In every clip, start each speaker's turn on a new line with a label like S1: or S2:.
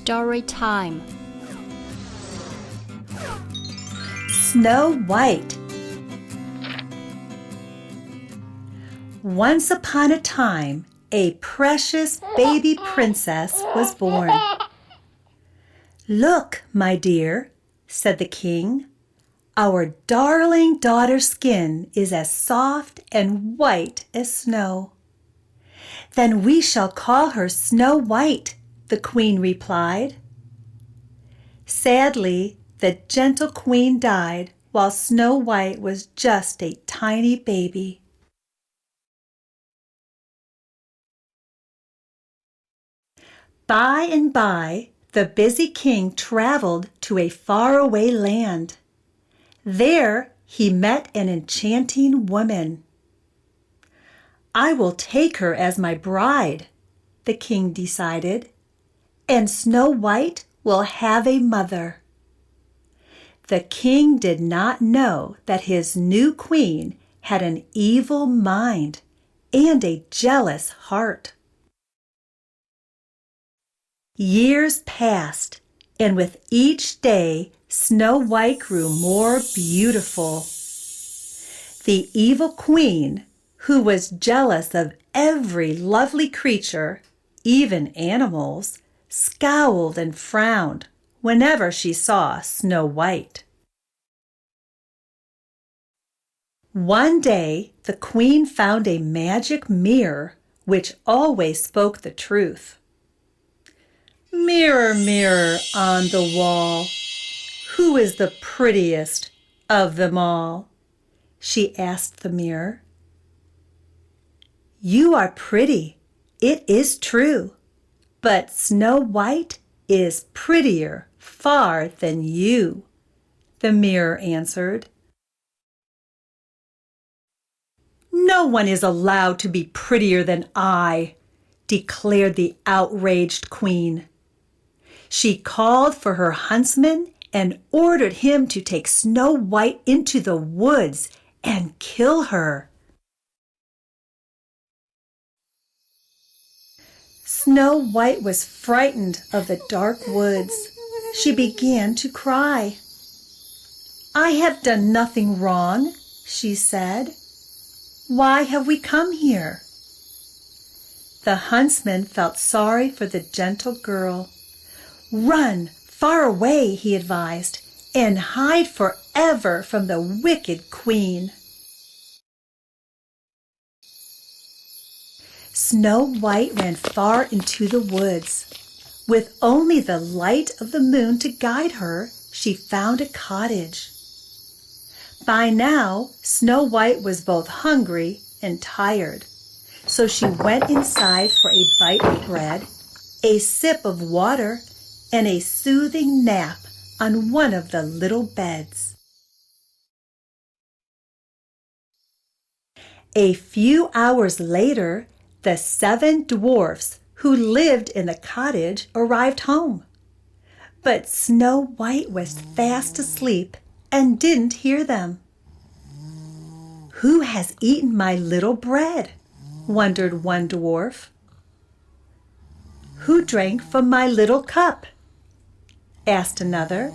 S1: Story time.
S2: Snow White. Once upon a time, a precious baby princess was born. "Look, my dear," said the king, "our darling daughter's skin is as soft and white as snow." "Then we shall call her Snow White," the queen replied. Sadly, the gentle queen died while Snow White was just a tiny baby. By and by, the busy king traveled to a faraway land. There he met an enchanting woman. "I will take her as my bride," the king decided, "and Snow White will have a mother." The king did not know that his new queen had an evil mind and a jealous heart. Years passed, and with each day Snow White grew more beautiful. The evil queen, who was jealous of every lovely creature, even animals, scowled and frowned whenever she saw Snow White. One day the queen found a magic mirror which always spoke the truth. "Mirror, mirror on the wall, who is the prettiest of them all?" she asked the mirror. "You are pretty, it is true, but Snow White is prettier far than you," the mirror answered. "No one is allowed to be prettier than I," declared the outraged queen. She called for her huntsman and ordered him to take Snow White into the woods and kill her. Snow White was frightened of the dark woods. She began to cry. "I have done nothing wrong," she said. "Why have we come here?" The huntsman felt sorry for the gentle girl. "Run far away," he advised, "and hide forever from the wicked queen." Snow White ran far into the woods. With only the light of the moon to guide her, she found a cottage. By now, Snow White was both hungry and tired, so she went inside for a bite of bread, a sip of water, and a soothing nap on one of the little beds. A few hours later, the 7 dwarfs who lived in the cottage arrived home. But Snow White was fast asleep and didn't hear them. "Who has eaten my little bread?" wondered one dwarf. "Who drank from my little cup?" asked another.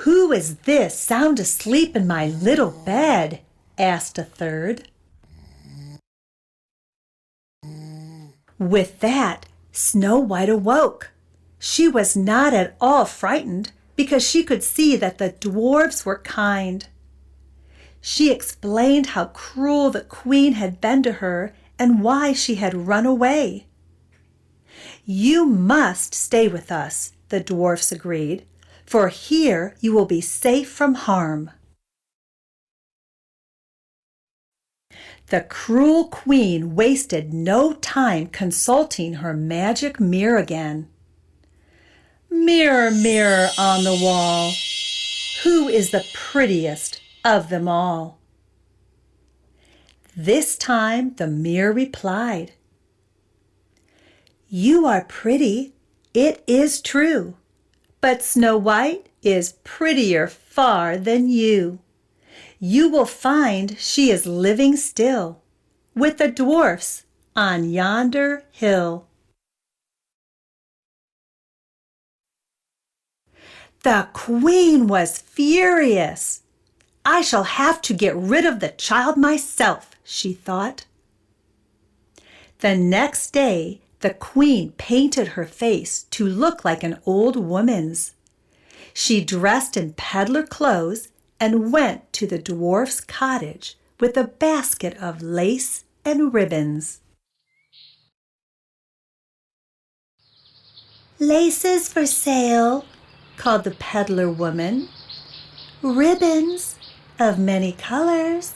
S2: "Who is this sound asleep in my little bed?" asked a third. With that, Snow White awoke. She was not at all frightened because she could see that the dwarfs were kind. She explained how cruel the queen had been to her and why she had run away. "You must stay with us," the dwarfs agreed, "for here you will be safe from harm." The cruel queen wasted no time consulting her magic mirror again. "Mirror, mirror on the wall, who is the prettiest of them all?" This time the mirror replied, "You are pretty, it is true, but Snow White is prettier far than you. You will find she is living still with the dwarfs on yonder hill." The queen was furious. I shall have to get rid of the child myself, she thought. The next day, the queen painted her face to look like an old woman's. She dressed in peddler clothes and went to the dwarf's cottage with a basket of lace and ribbons. "Laces for sale," called the peddler woman. "Ribbons of many colors."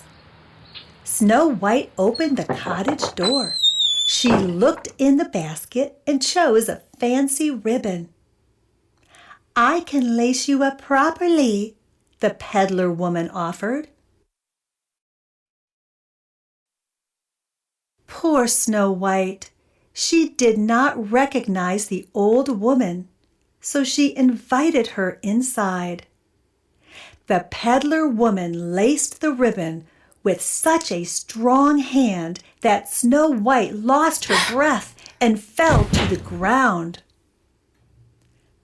S2: Snow White opened the cottage door. She looked in the basket and chose a fancy ribbon. "I can lace you up properly," the peddler woman offered. Poor Snow White! She did not recognize the old woman, so she invited her inside. The peddler woman laced the ribbon with such a strong hand that Snow White lost her breath and fell to the ground.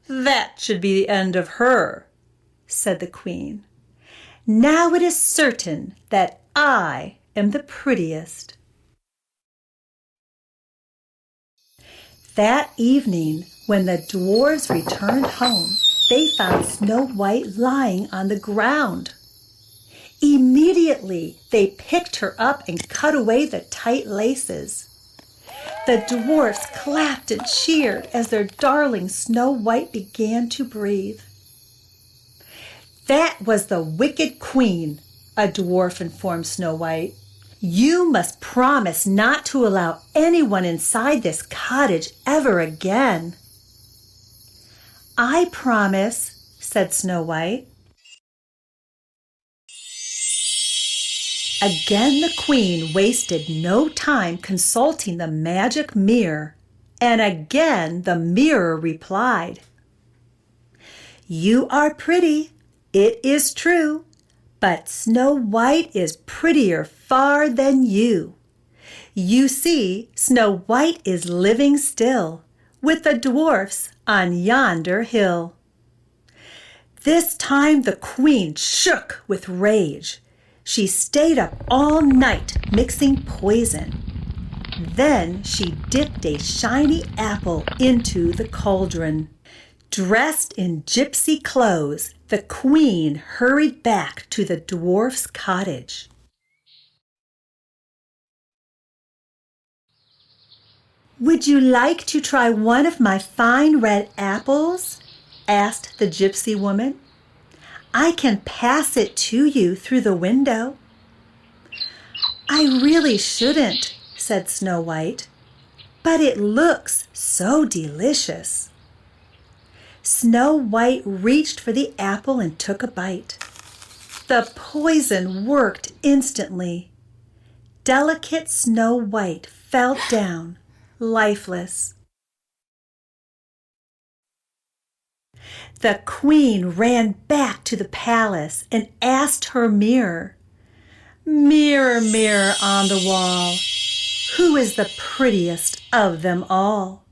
S2: "That should be the end of her," said the queen. "Now it is certain that I am the prettiest." That evening, when the dwarves returned home, they found Snow White lying on the ground. Immediately, they picked her up and cut away the tight laces. The dwarfs clapped and cheered as their darling Snow White began to breathe. "That was the wicked queen," a dwarf informed Snow White. "You must promise not to allow anyone inside this cottage ever again." "I promise," said Snow White. Again the queen wasted no time consulting the magic mirror, and again the mirror replied, "You are pretty, it is true, but Snow White is prettier far than you. You see, Snow White is living still with the dwarfs on yonder hill." This time the queen shook with rage. She stayed up all night mixing poison. Then she dipped a shiny apple into the cauldron. Dressed in gypsy clothes, the queen hurried back to the dwarf's cottage. "Would you like to try one of my fine red apples?" asked the gypsy woman. "I can pass it to you through the window." "I really shouldn't," said Snow White, "but it looks so delicious." Snow White reached for the apple and took a bite. The poison worked instantly. Delicate Snow White fell down, lifeless. The queen ran back to the palace and asked her mirror, "Mirror, mirror on the wall, who is the prettiest of them all?"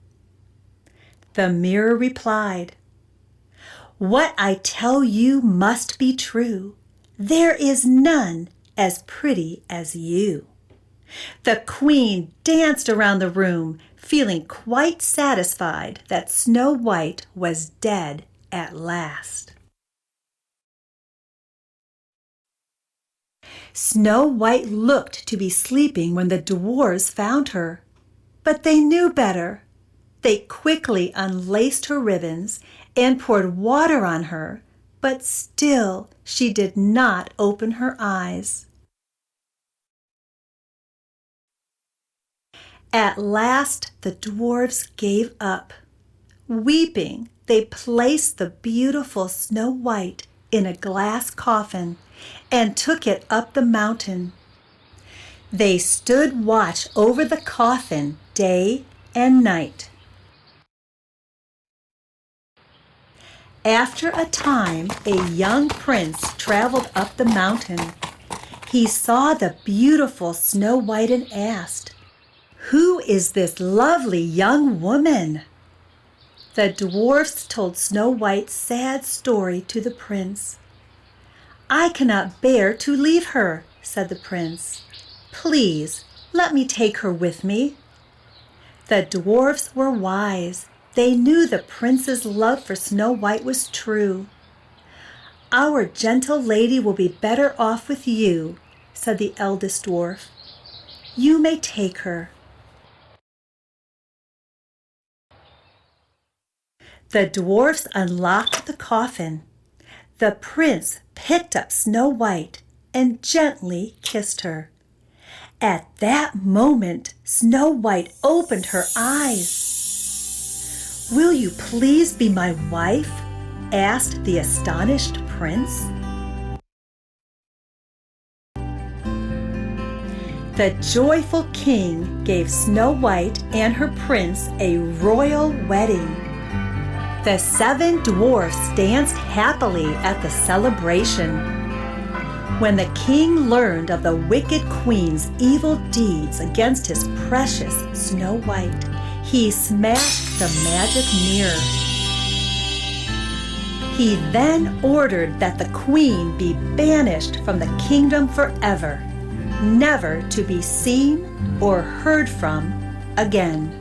S2: The mirror replied, "What I tell you must be true. There is none as pretty as you." The queen danced around the room, feeling quite satisfied that Snow White was dead at last. Snow White looked to be sleeping when the dwarves found her, but they knew better. They quickly unlaced her ribbons and poured water on her, but still she did not open her eyes. At last the dwarves gave up. Weeping, they placed the beautiful Snow White in a glass coffin and took it up the mountain. They stood watch over the coffin day and night. After a time, a young prince traveled up the mountain. He saw the beautiful Snow White and asked, "Who is this lovely young woman?" The dwarfs told Snow White's sad story to the prince. "I cannot bear to leave her," said the prince. "Please, let me take her with me." The dwarfs were wise. They knew the prince's love for Snow White was true. "Our gentle lady will be better off with you," said the eldest dwarf. "You may take her." The dwarfs unlocked the coffin. The prince picked up Snow White and gently kissed her. At that moment, Snow White opened her eyes. "Will you please be my wife?" asked the astonished prince. The joyful king gave Snow White and her prince a royal wedding. The 7 dwarfs danced happily at the celebration. When the king learned of the wicked queen's evil deeds against his precious Snow White, he smashed the magic mirror. He then ordered that the queen be banished from the kingdom forever, never to be seen or heard from again.